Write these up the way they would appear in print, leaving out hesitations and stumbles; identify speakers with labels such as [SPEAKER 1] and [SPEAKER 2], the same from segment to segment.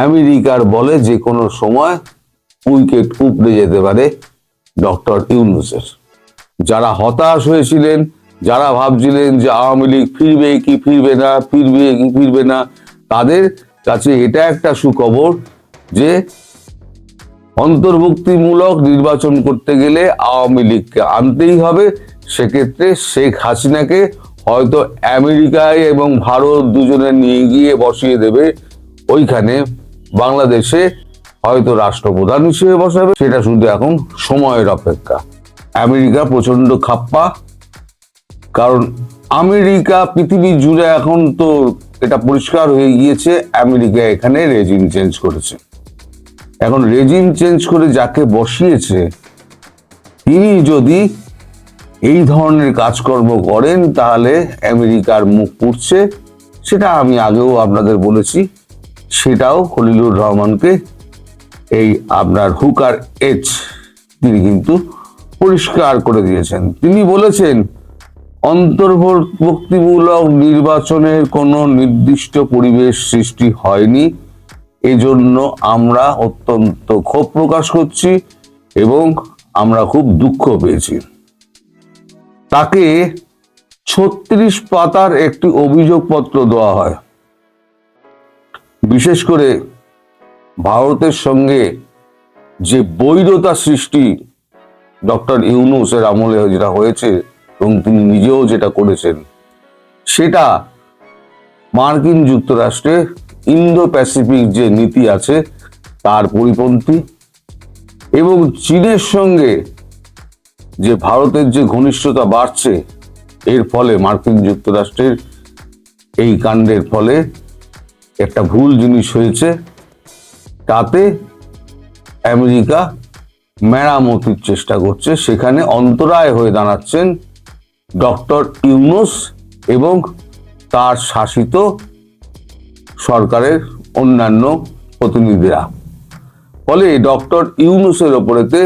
[SPEAKER 1] আমেরিকার বলে যে কোনো সময় উইকেট উপড়ে যেতে পারে ডক্টর ইউনূসের। যারা হতাশ হয়েছিলেন, যারা ভাবছিলেন যে আওয়ামী লীগ ফিরবে কি ফিরবে না, ফিরবে কি ফিরবে না, তাদের কাছে এটা একটা সুখবর যে অন্তর্ভুক্তিমূলক নির্বাচন করতে গেলে আওয়ামী লীগকে আনতেই হবে। সেক্ষেত্রে শেখ হাসিনাকে হয়তো আমেরিকায় এবং ভারত দুজনে নিয়ে গিয়ে বসিয়ে দেবে ওইখানে, বাংলাদেশে হয়তো রাষ্ট্রপ্রধান হিসেবে বসাবে। সেটা শুধু এখন সময়ের অপেক্ষা। আমেরিকা প্রচন্ড খাপ্পা, কারণ আমেরিকা পৃথিবী জুড়ে এখন তো এটা পরিষ্কার হয়ে গিয়েছে আমেরিকা এখানে রেজিম চেঞ্জ করেছে। এখন রেজিম চেঞ্জ করে যাকে বসিয়েছে তিনি যদি এই ধরনের কাজকর্ম করেন তাহলে আমেরিকার মুখ পুড়ছে। সেটা আমি আগেও আপনাদের বলেছি, সেটাও খলিলুর রহমানকে এই আপনার হুকার এইচ তিনি কিন্তু পরিষ্কার করে দিয়েছেন। তিনি বলেছেন অন্তর্ভুক্তিমূলক নির্বাচনের কোনো নির্দিষ্ট পরিবেশ সৃষ্টি হয়নি, এজন্য আমরা অত্যন্ত ক্ষোভ প্রকাশ করছি এবং আমরা খুব দুঃখ পেয়েছি। তাকে 36 পাতার একটি অভিযোগপত্র দেওয়া হয়। বিশেষ করে ভারতের সঙ্গে যে বৈরতা সৃষ্টি ডক্টর ইউনূসের আমলে যেটা হয়েছে এবং তিনি নিজেও যেটা করেছেন, সেটা মার্কিন যুক্তরাষ্ট্রের ইন্দো প্যাসিফিক যে নীতি আছে তার পরিপন্থী। এবং চীনের সঙ্গে যে ভারতের যে ঘনিষ্ঠতা বাড়ছে, এর ফলে মার্কিন যুক্তরাষ্ট্রের এই কাণ্ডের ফলে একটা ভুল জিনিস হয়েছে। তাতে আমেরিকা মেরামতির চেষ্টা করছে, সেখানে অন্তরায় হয়ে দাঁড়াচ্ছেন ডক্টর ইউনূস এবং তার শাসিত সরকারের অন্যান্য প্রতিনিধিরা। ফলে ডক্টর ইউনূসের ওপরেতে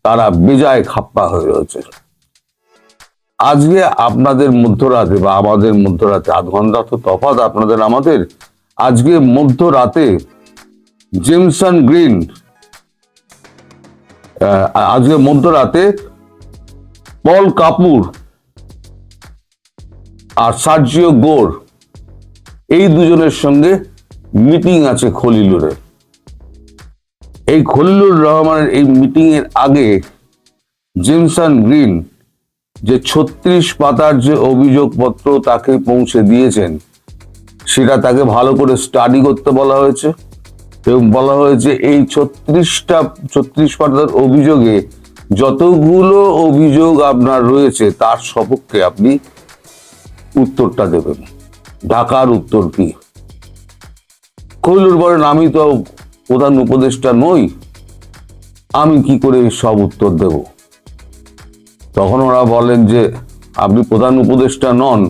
[SPEAKER 1] তারা বেজায় খাপ্পা হয়ে রয়েছে। আজকে আপনাদের মধ্যরাতে বা আমাদের মধ্যরাতে 8 ঘন্টা তো তফাৎ আপনাদের আমাদের, আজকে মধ্যরাতে জেমসন গ্রিন, আজকে মধ্যরাতে পল কাপুর আর সার্জিও গোর এই দুজনের সঙ্গে মিটিং আছে খলিলুরের। এই খলিলুর রহমানের এই মিটিং এর আগে জেমসন গ্রিন যে 36 পাতার যে অভিযোগপত্র তাকে পৌঁছে দিয়েছেন, সেটা তাকে ভালো করে স্টাডি করতে বলা হয়েছে এবং বলা হয়েছে এই 36 পাতার অভিযোগে যতগুলো অভিযোগ আপনার রয়েছে তার সপক্ষে আপনি উত্তরটা দেবেন। ঢাকার উত্তর কি? খলিলুর বলেন আমি তো প্রধান উপদেষ্টা নই, আমি কি করে সব উত্তর দেব? তখন ওরা বলেন যে আপনি প্রধান উপদেষ্টা নন,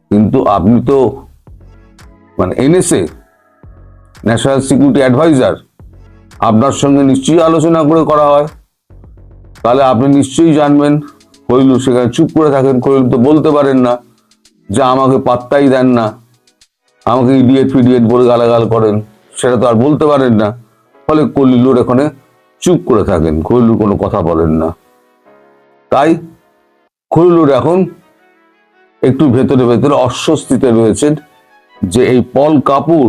[SPEAKER 1] কিন্তু আপনি তো মানে এনএসএ, ন্যাশনাল সিকিউরিটি অ্যাডভাইজার, আপনার সঙ্গে নিশ্চয়ই আলোচনা করে করা হয়, তাহলে আপনি নিশ্চয়ই জানবেন। খলিলুর সেখানে চুপ করে থাকেন। খলিলুর তো বলতে পারেন না যে আমাকে পাত্তাই দেন না, আমাকে ইডিয়েট ফিডিয়েট বলে গালাগাল করেন, সেটা তো আর বলতে পারেন না। ফলে খলিলুর এখানে চুপ করে থাকেন, খলিলুর কোনো কথা বলেন না। তাই খলিলুর এখন একটু ভেতরে ভেতরে অস্বস্তিতে রয়েছেন যে এই পল কাপুর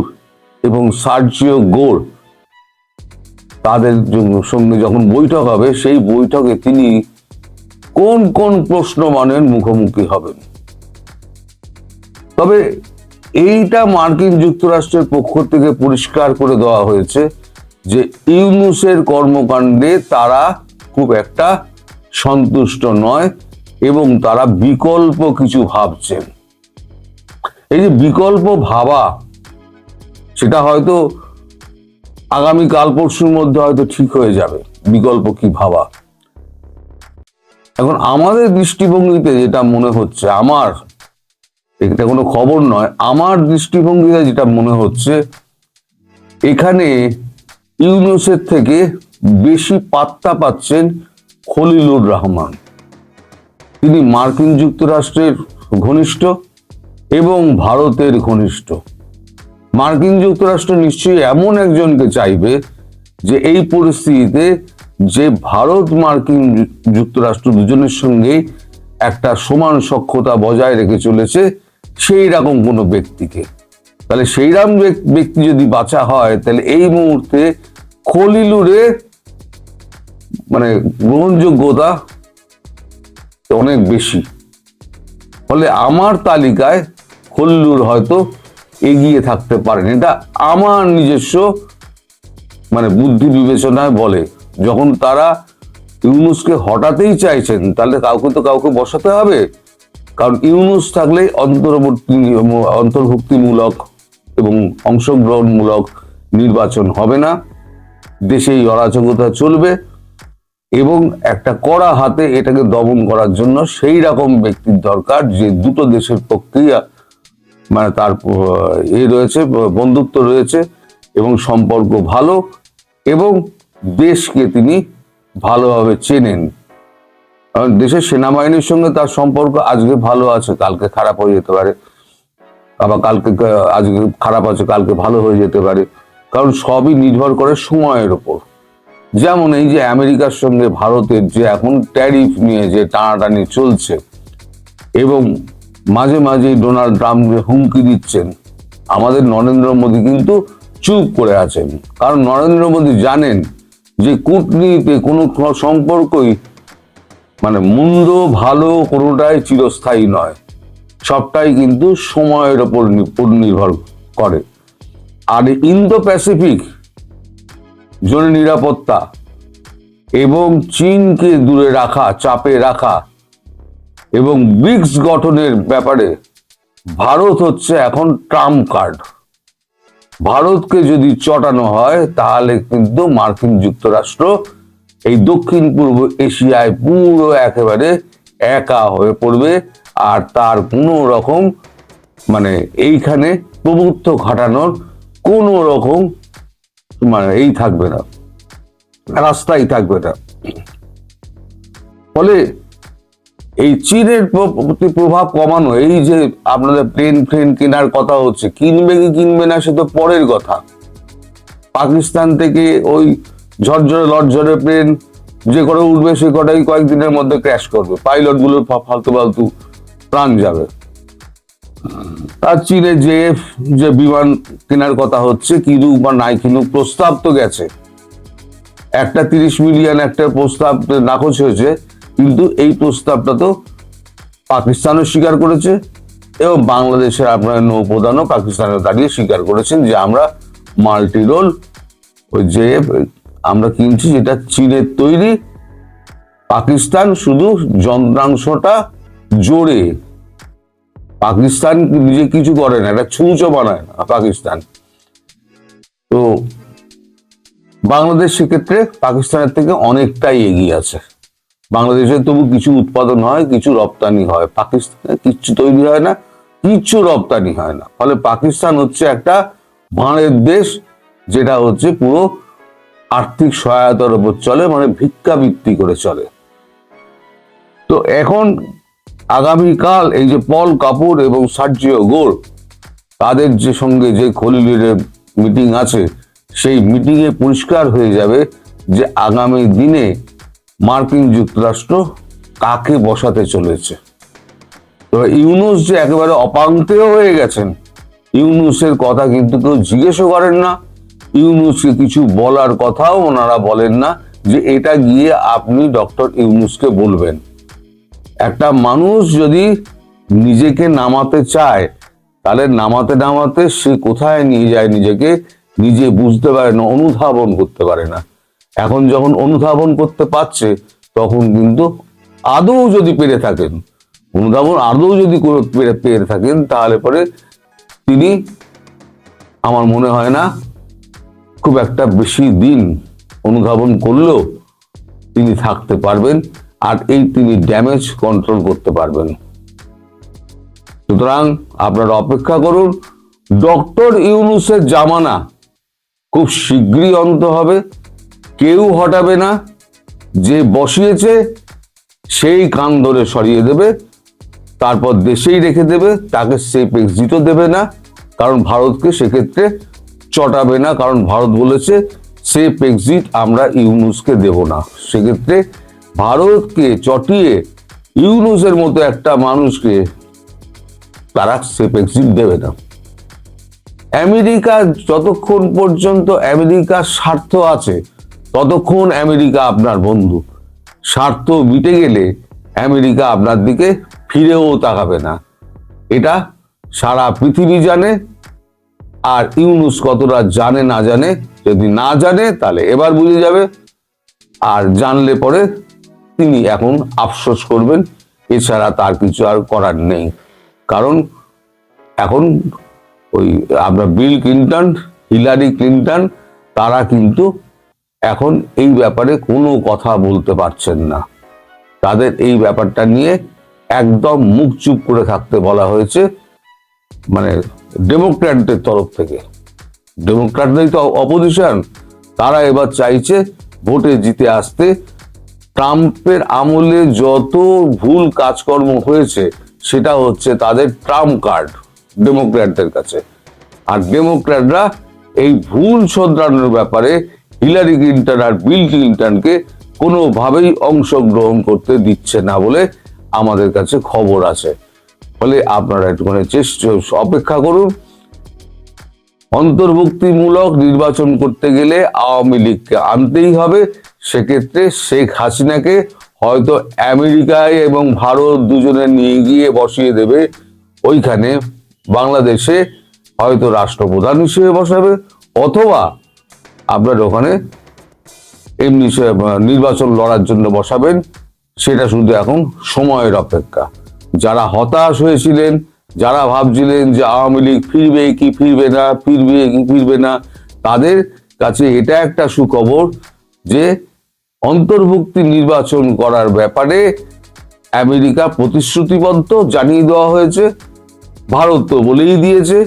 [SPEAKER 1] এবং সার্জিও গোর তাদের সঙ্গে যখন বৈঠক হবে, সেই বৈঠকে তিনি কোন কোন প্রশ্ন মানের মুখোমুখি হবেন। তবে এইটা মার্কিন যুক্তরাষ্ট্রের পক্ষ থেকে পরিষ্কার করে দেওয়া হয়েছে যে ইউনূসের কর্মকাণ্ডে তারা খুব একটা সন্তুষ্ট নয় এবং তারা বিকল্প কিছু ভাবছেন। এই যে বিকল্প ভাবা, সেটা হয়তো আগামী কাল পরশুর মধ্যে হয়তো ঠিক হয়ে যাবে বিকল্প কি ভাবা। এখন আমাদের দৃষ্টিভঙ্গিতে যেটা মনে হচ্ছে, আমার এটা কোনো খবর নয়, আমার দৃষ্টিভঙ্গিতে যেটা মনে হচ্ছে, এখানে ইউনূসের থেকে বেশি পাত্তা পাচ্ছেন খলিলুর রহমান। তিনি মার্কিন যুক্তরাষ্ট্রের ঘনিষ্ঠ এবং ভারতের ঘনিষ্ঠ। মার্কিন যুক্তরাষ্ট্র নিশ্চয়ই এমন একজনকে চাইবে যে এই পরিস্থিতিতে যে ভারত মার্কিন যুক্তরাষ্ট্র দুজনের সঙ্গে একটা সমান সখ্যতা বজায় রেখে চলেছে সেই রকম কোনো ব্যক্তিকে। তাহলে সেই রকম ব্যক্তি যদি বাঁচা হয়, তাহলে এই মুহূর্তে খলিলুরের মানে গ্রহণযোগ্যতা অনেক বেশি। ফলে আমার তালিকায় খলিলুর হয়তো এগিয়ে থাকতে পারেন, এটা আমার নিজস্ব মানে বুদ্ধি বিবেচনায় বলে। যখন তারা ইউনূসকে হটাতেই চাইছেন, তাহলে কাউকে বসাতে হবে, কারণ ইউনূস থাকলে অন্তর্ভুক্তিমূলক এবং অংশগ্রহণমূলক নির্বাচন হবে না, দেশে এই অরাজকতা চলবে, এবং একটা কড়া হাতে এটাকে দমন করার জন্য সেই রকম ব্যক্তির দরকার যে দুটো দেশের পক্ষেই মানে তার রয়েছে, বন্ধুত্ব রয়েছে এবং সম্পর্ক ভালো, এবং দেশকে তিনি ভালোভাবে চেনেন। কারণ দেশের সেনাবাহিনীর সঙ্গে তার সম্পর্ক আজকে ভালো আছে, কালকে খারাপ হয়ে যেতে পারে, আবার আজকে খারাপ আছে, কালকে ভালো হয়ে যেতে পারে, কারণ সবই নির্ভর করে সময়ের উপর। যেমন এই যে আমেরিকার সঙ্গে ভারতের যে এখন ট্যারিফ নিয়ে যে টানাটানি চলছে, এবং মাঝে মাঝে ডোনাল্ড ট্রাম্প হুমকি দিচ্ছেন, আমাদের নরেন্দ্র মোদী কিন্তু চুপ করে আছেন, কারণ নরেন্দ্র মোদী জানেন যে কূটনীতিতে কোনো সম্পর্কই মানে মন্দ ভালো কোনোটাই চিরস্থায়ী নয়, সবটাই কিন্তু সময়ের ওপর নির্ভর করে। আর ইন্দো প্যাসিফিক জোনে নিরাপত্তা এবং চীনকে দূরে রাখা, চাপে রাখা এবং ব্রিক্স গঠনের ব্যাপারে ভারত হচ্ছে এখন ট্রাম্প কার্ড। ভারতকে যদি চটানো হয়, তাহলে কিন্তু মার্কিন যুক্তরাষ্ট্র এই দক্ষিণ পূর্ব এশিয়ায় পুরো একেবারে একা হয়ে পড়বে, আর তার কোনো রকম মানে এইখানে প্রভুত্ব খাটানোর কোনো রকম মানে এই থাকবে না, রাস্তাই থাকবে না। ফলে এই চীনের প্রতি প্রভাব কমানো, এই যে আপনাদের প্লেন কেনার কথা হচ্ছে, কিনবে কি কিনবে না সে তো পরের কথা। পাকিস্তান থেকে ওই ঝরঝরে লড়ঝরে প্লেন যে করে উঠবে, সে কটাই কয়েকদিনের মধ্যে ক্র্যাশ করবে, পাইলট গুলোর ফালতু প্রাণ যাবে। আর চীনে যে বিমান কেনার কথা হচ্ছে, কিনুক বা নাই কিনুক, প্রস্তাব তো গেছে, একটা 30 মিলিয়ন একটা প্রস্তাব নাকচ হয়েছে, কিন্তু এই প্রস্তাবটা তো পাকিস্তানও স্বীকার করেছে, এবং বাংলাদেশের আপনার নৌপ্রধানও পাকিস্তানে দাঁড়িয়ে স্বীকার করেছেন যে আমরা মাল্টি রোল ওই আমরা কিনছি, যেটা চীনের তৈরি, পাকিস্তান শুধু যন্ত্রাংশটা জোরে, পাকিস্তান নিজে কিছু করে না, এটা ছুঁচো বানায় না পাকিস্তান। তো বাংলাদেশ সেক্ষেত্রে পাকিস্তানের থেকে অনেকটাই এগিয়ে আছে। বাংলাদেশে তবু কিছু উৎপাদন হয়, কিছু রপ্তানি হয়, পাকিস্তানে কিচ্ছু তৈরি হয় না, কিচ্ছু রপ্তানি হয় না। ফলে পাকিস্তান হচ্ছে একটা ভাঁড়ের দেশ, যেটা হচ্ছে পুরো আর্থিক সহায়তার উপর চলে, মানে ভিক্ষাবৃত্তি করে চলে। তো এখন আগামীকাল এই যে পল কাপুর এবং সার্জিও গোর, তাদের যে সঙ্গে যে খলিলুরের মিটিং আছে, সেই মিটিংয়ে পরিষ্কার হয়ে যাবে যে আগামী দিনে মার্কিন যুক্তরাষ্ট্র কাকে বসাতে চলেছে। তো ইউনূস যে একেবারে অপাঙ্ক্তেয় হয়ে গেছেন, ইউনূসের কথা কিন্তু কেউ জিজ্ঞেসও করেন না, ইউনূসকে কিছু বলার কথাও ওনারা বলেন না যে এটা গিয়ে আপনি ডক্টর ইউনূসকে বলবেন। একটা মানুষ যদি নিজেকে নামাতে চায়, তাহলে নামাতে সে কোথায় নিয়ে যায় নিজেকে নিজে বুঝতে পারে না, অনুধাবন করতে পারে না। এখন যখন অনুধাবন করতে পারছে, তখন কিন্তু আদৌ যদি পেরে থাকেন, অনুধাবন আদৌ যদি পেরে থাকেন, তাহলে পরে তিনি, আমার মনে হয় না খুব একটা বেশি দিন অনুধাবন করলেও তিনি থাকতে পারবেন, আর তিনি ড্যামেজ কন্ট্রোল করতে পারবেন। সুতরাং আপনারা অপেক্ষা করুন, ডক্টর ইউনূসের জামানা খুব শীঘ্রই অন্ত হবে, কেউ হটাবে না, যে বসিয়েছে সেই কান ধরে সরিয়ে দেবে, তারপর দেশেই রেখে দেবে, তাকে সেফ এক্সিটও দেবে না, কারণ ভারতকে সেক্ষেত্রে চটাবে না, কারণ ভারত বলেছে সেফ এক্সিট আমরা ইউনূসকে দেব না। সেক্ষেত্রে ভারতকে চটিয়ে ইউনূসের মতো একটা মানুষকে তারা সেফ এক্সিট দেবে না। আমেরিকা যতক্ষণ পর্যন্ত আমেরিকার স্বার্থ আছে ততক্ষণ আমেরিকা আপনার বন্ধু। স্বার্থ মিটে গেলে আমেরিকা আপনার দিকে ফিরেও তাকাবে না। এটা সারা পৃথিবী জানে। আর ইউনূস কতটা জানে না জানে, যদি না জানে তাহলে এবার বুঝে যাবে, আর জানলে পরে তিনি এখন আফসোস করবেন। এছাড়া তার কিছু আর করার নেই। কারণ এখন ওই আপনার বিল ক্লিন্টন, হিলারি ক্লিন্টন তারা কিন্তু এখন এই ব্যাপারে কোনো কথা বলতে পারছেন না। তাদের এই ব্যাপারটা নিয়ে একদম মুখ চুপ করে থাকতে বলা হয়েছে, মানে ডেমোক্র্যাটদের তরফ থেকে। ডেমোক্র্যাটরাই তো অপোজিশন, তারা এবার চাইছে ভোটে জিতে আসতে। ট্রাম্পের আমলে যত ভুল কাজকর্ম হয়েছে সেটা হচ্ছে তাদের ট্রাম্প কার্ড ডেমোক্র্যাটদের কাছে। আর ডেমোক্র্যাটরা এই ভুল শোধরানোর ব্যাপারে হিলারি ক্লিন্টন আর বিল ক্লিন্টনকে কোনোভাবেই অংশগ্রহণ করতে দিচ্ছে না বলে আমাদের কাছে খবর আছে। ফলে আপনারা একটুখানি অপেক্ষা করুন। অন্তর্ভুক্তিমূলক নির্বাচন করতে গেলে আওয়ামী লীগকে আনতেই হবে। সেক্ষেত্রে শেখ হাসিনাকে হয়তো আমেরিকায় এবং ভারত দুজনে নিয়ে গিয়ে বসিয়ে দেবে ওইখানে, বাংলাদেশে হয়তো রাষ্ট্রপ্রধান হিসেবে বসাবে, অথবা আপনার ওখানে এমনি নির্বাচন লড়ার জন্য বসাবেন। সেটা শুধু এখন সময়ের অপেক্ষা। যারা হতাশ হয়েছিলেন, যারা ভাবছিলেন যে আওয়ামী লীগ ফিরবে কি ফিরবে না, ফিরবে কি ফিরবে না, তাদের কাছে এটা একটা সুখবর যে অন্তর্ভুক্তি নির্বাচন করার ব্যাপারে আমেরিকা প্রতিশ্রুতিবদ্ধ, জানিয়ে দেওয়া হয়েছে। ভারত তো বলেই দিয়েছে,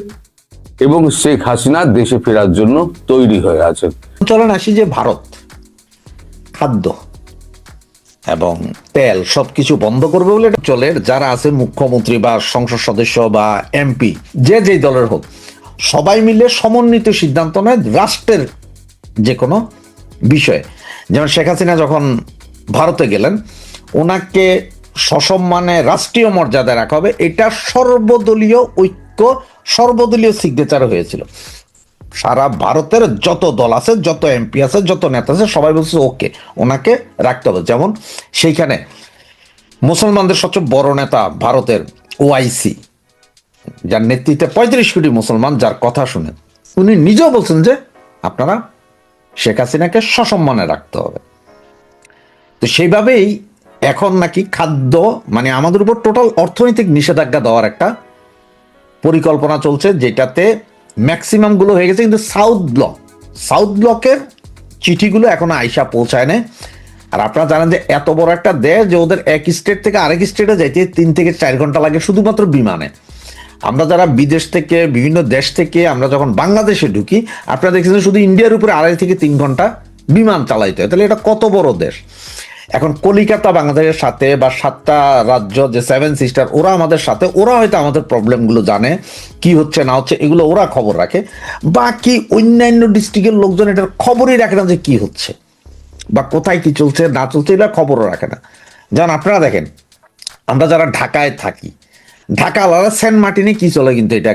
[SPEAKER 1] এবং শেখ হাসিনা দেশে ফেরার জন্য তৈরি হয়ে আছেন।
[SPEAKER 2] চলেন আসি যে ভারত খাদ্য এবং তেল সবকিছু বন্ধ করবে বলে চলে। যারা আছে মুখ্যমন্ত্রী বা সংসদ সদস্য বা এমপি, যে যেই দলের হোক, সবাই মিলে সমন্বিত সিদ্ধান্ত নেয় রাষ্ট্রের যে কোনো বিষয়ে। যেমন শেখ হাসিনা যখন ভারতে গেলেন, ওনাকে সসম্মানে রাষ্ট্রীয় মর্যাদায় রাখা হবে, এটা সর্বদলীয় ঐক্য, সর্বদলীয় সিগনেচার হয়েছিল। সারা ভারতের যত দল আছে, যত এমপি আছে, যত নেতা আছে, সবাই বলছে ওকে, ওনাকে রাখতে হবে। যেমন সেইখানে মুসলমানদের সবচেয়ে বড় নেতা ভারতের ওআইসি, যার নেতৃত্বে 35 কোটি মুসলমান, যার কথা শুনে উনি নিজেও বলছেন যে আপনারা শেখ হাসিনাকে সসম্মানে রাখতে হবে। তো সেইভাবেই এখন নাকি খাদ্য, মানে আমাদের উপর টোটাল অর্থনৈতিক নিষেধাজ্ঞা দেওয়ার একটা পরিকল্পনা চলছে, যেটাতে ম্যাক্সিমাম গুলো হয়ে গেছে, কিন্তু সাউথ ব্লকের চিঠিগুলো এখনো আইসা পৌঁছায় না। আর আপনারা জানেন যে এত বড় একটা দেশ, যে ওদের এক স্টেট থেকে আরেক স্টেটে যাইতে 3 থেকে 4 ঘন্টা লাগে শুধুমাত্র বিমানে। আমরা যারা বিদেশ থেকে, বিভিন্ন দেশ থেকে আমরা যখন বাংলাদেশে ঢুকি, আপনারা দেখছেন শুধু ইন্ডিয়ার উপরে 2.5 থেকে 3 ঘন্টা বিমান চালাইতে হয়। তাহলে এটা কত বড় দেশ। এখন কলিকাতা বাংলাদেশের সাথে, বা 7টা রাজ্য যে 7 সিস্টার, ওরা আমাদের সাথে, ওরা হয়তো আমাদের প্রবলেমগুলো জানে, কি হচ্ছে না হচ্ছে এগুলো ওরা খবর রাখে। বাকি অন্যান্য ডিস্ট্রিক্টের লোকজন এটার খবরই রাখে না যে কি হচ্ছে বা কোথায় কি চলছে না চলছে, এটা খবরও রাখে না। যেমন আপনারা দেখেন, আমরা যারা ঢাকায় থাকি, ঢাকা আলাদা, সেন্ট মার্টিনে কি চলে কিন্তু এটা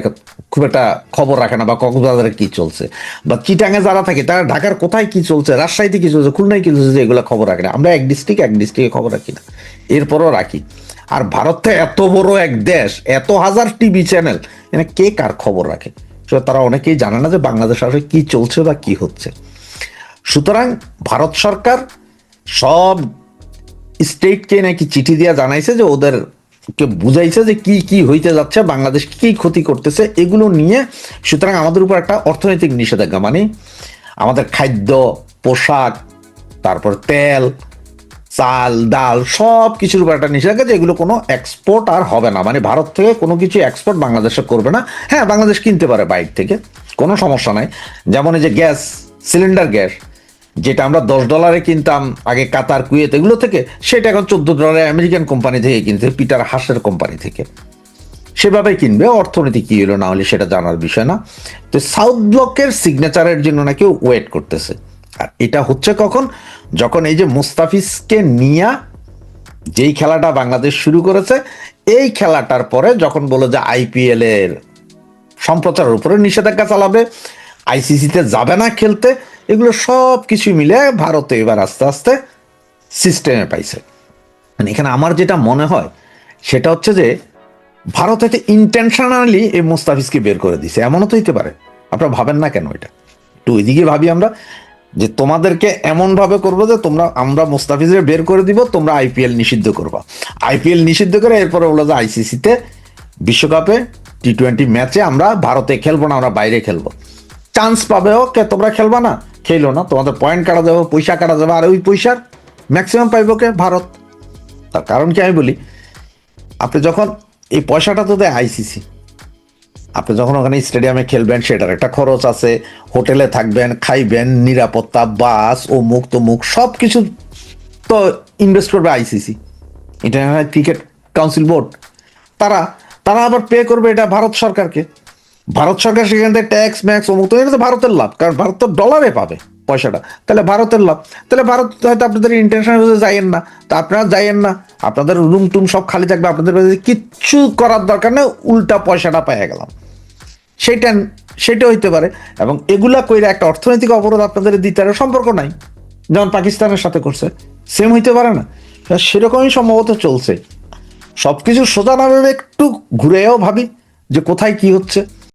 [SPEAKER 2] খুব একটা খবর রাখে না, বা কক্সবাজারে কি চলছে, বা চিটাঙে যারা থাকে তারা ঢাকার কোথায় কি চলছে, রাজশাহীতে কি চলছে, খুলনায় কি চলছে, এগুলো খবর রাখে না। আমরা এক ডিস্ট্রিক্টে খবর রাখি না, এরপরও রাখি। আর ভারত তো এত বড় এক দেশ, এত হাজার টিভি চ্যানেল, এখানে কে কার খবর রাখে? তারা অনেকেই জানে না যে বাংলাদেশ আসলে কি চলছে বা কি হচ্ছে। সুতরাং ভারত সরকার সব স্টেটকে নাকি চিঠি দিয়া জানাইছে যে ওদেরকে বুঝাইছে যে কি কি হইতে যাচ্ছে, বাংলাদেশ কি ক্ষতি করতেছে এগুলো নিয়ে। সুতরাং আমাদের উপর একটা অর্থনৈতিক নিষেধাজ্ঞা, মানে আমাদের খাদ্য, পোশাক, তারপর তেল, চাল, ডাল, সব কিছুর উপর একটা নিষেধাজ্ঞা, যে এগুলো কোনো এক্সপোর্ট আর হবে না। মানে ভারত থেকে কোনো কিছু এক্সপোর্ট বাংলাদেশে করবে না। হ্যাঁ, বাংলাদেশ কিনতে পারে বাইরে থেকে, কোনো সমস্যা নাই। যেমন এই যে গ্যাস, সিলিন্ডার গ্যাস, যেটা আমরা $10 কিনতাম আগে কাতার, কুয়েত এগুলো থেকে, সেটা এখন $14 আমেরিকান কোম্পানি থেকে কিনতে, পিটার হাসের কোম্পানি থেকে। সেভাবে কিনবে, অর্থনীতি কি হলো না হলে সেটা জানার বিষয় না। তো সাউথ ব্লকের সিগনেচারের জন্য নাকি ওয়েট করতেছে। আর এটা হচ্ছে কখন, যখন এই যে মুস্তাফিজকে নিয়ে যেই খেলাটা বাংলাদেশ শুরু করেছে, এই খেলাটার পরে যখন বলো যে আইপিএল এর সম্প্রচারের উপরে নিষেধাজ্ঞা চালাবে, আইসিসিতে যাবে না খেলতে, এগুলো সব কিছু মিলে ভারতে এবার আস্তে আস্তে সিস্টেমে পাইছে। মানে এখানে আমার যেটা মনে হয় সেটা হচ্ছে যে ভারত হয়তো ইন্টেনশনালি এই মুস্তাফিজকে বের করে দিছে, এমনও তো হইতে পারে। আপনারা ভাবেন না কেন এটা? একটু ওইদিকে ভাবি আমরা, যে তোমাদেরকে এমন ভাবে করবো যে আমরা মুস্তাফিজের বের করে দিব, তোমরা আইপিএল নিষিদ্ধ করবা, আইপিএল নিষিদ্ধ করে এরপরে বলো যে আইসিসিতে বিশ্বকাপে টি-20 ম্যাচে আমরা ভারতে খেলবো না, আমরা বাইরে খেলবো। চান্স পাবে, ওকে তোমরা খেলবা না, খেলো না, তোমাদের পয়েন্ট কাটা যাবে, পয়সা কাটা যাবে, আর ওই পয়সার ম্যাক্সিমাম পাইব কে? ভারত। তার কারণ কি আমি বলি, আপনি যখন এই পয়সাটা তো দেয় আইসিসি, আপনি যখন ওখানে স্টেডিয়ামে খেলবেন সেটার একটা খরচ আছে, হোটেলে থাকবেন, খাইবেন, নিরাপত্তা, বাস, অমুক তমুক সব কিছু তো ইনভেস্ট করবে ICC, international cricket council board. তারা তারা আবার পে করবে এটা ভারত সরকারকে। ভারত সরকার সেখান থেকে ট্যাক্স ম্যাক্স অমুক, তো এটা তো ভারতের লাভ, কারণ ভারত তো ডলারে পাবে পয়সাটা, তাহলে ভারতের লাভ। তাহলে ভারত হয়তো আপনাদের ইন্টারন্যাশনাল যাইয়েন না, তা আপনারা যাইয়েন না, আপনাদের রুম টুম সব খালি থাকবে, আপনাদের কিচ্ছু করার দরকার নেই, উল্টা পয়সাটা পেয়ে গেলাম। সেটা হইতে পারে। এবং এগুলা কইরা একটা অর্থনৈতিক অবরোধ আপনাদের দিতে আর সম্পর্ক নাই, যেমন পাকিস্তানের সাথে করছে, সেম হইতে পারে না? সেরকমই সম্ভবত চলছে। সবকিছু সোজা না ভেবে একটু ঘুরেও ভাবি যে কোথায় কি হচ্ছে।